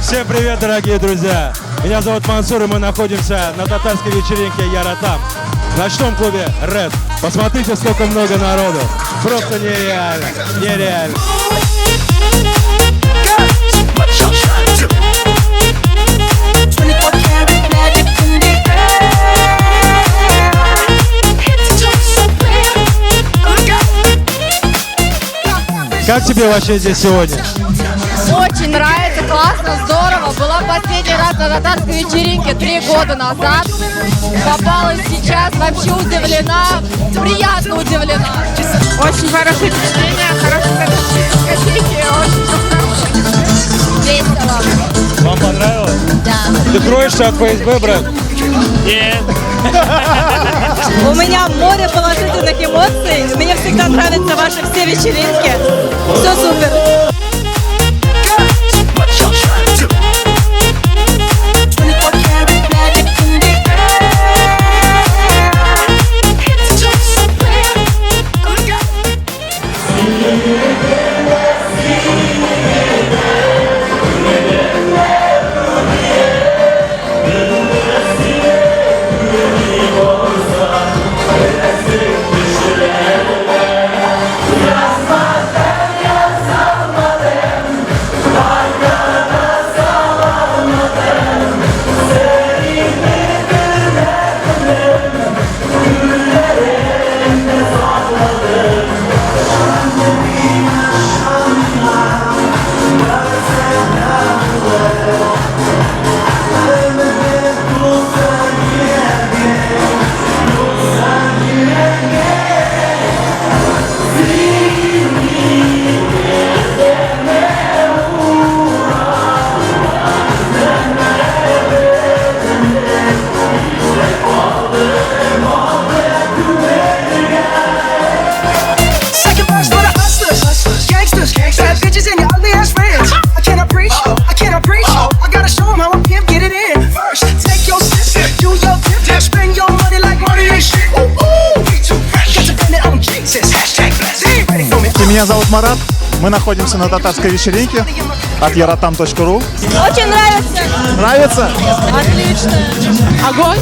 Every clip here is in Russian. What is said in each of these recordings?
Всем привет, дорогие друзья! Меня зовут Мансур, и мы находимся на татарской вечеринке Яратам, в ночном клубе Red. Посмотрите, сколько много народу. Просто нереально, нереально. Как тебе вообще здесь сегодня? Очень нравится, классно, здорово. Была последний раз на татарской вечеринке 3 года назад. Попалась сейчас, вообще удивлена, приятно удивлена. Очень хорошее впечатление, хорошие дискотеки, очень хорошо. Весело. Вам понравилось? Да. Ты кроешься от ФСБ, брат? Нет. У меня море положительных эмоций. Мне всегда нравятся ваши все вечеринки. Все супер. Меня зовут Марат, мы находимся на татарской вечеринке от yaratam.ru. Очень нравится. Нравится? Отлично. Огонь.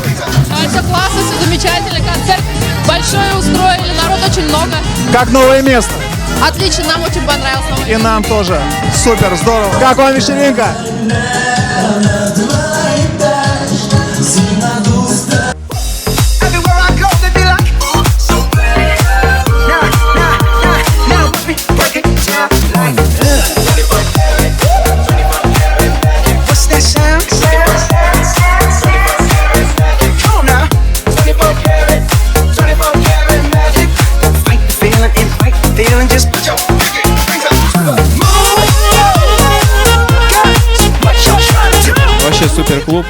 Все классно, все замечательно. Концерт большой устроили, народ очень много. Как новое место? Отлично, нам очень понравилось. И нам тоже. Супер, здорово. Как вам вечеринка? Вообще супер клуб.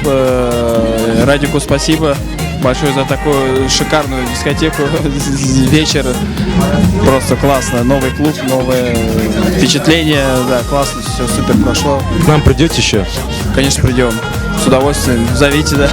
Радику спасибо большое за такую шикарную дискотеку. Вечер просто классно. Новый клуб, новое впечатление. Да, классно, все супер прошло. К нам придете еще? Конечно, придем. С удовольствием. Зовите, да.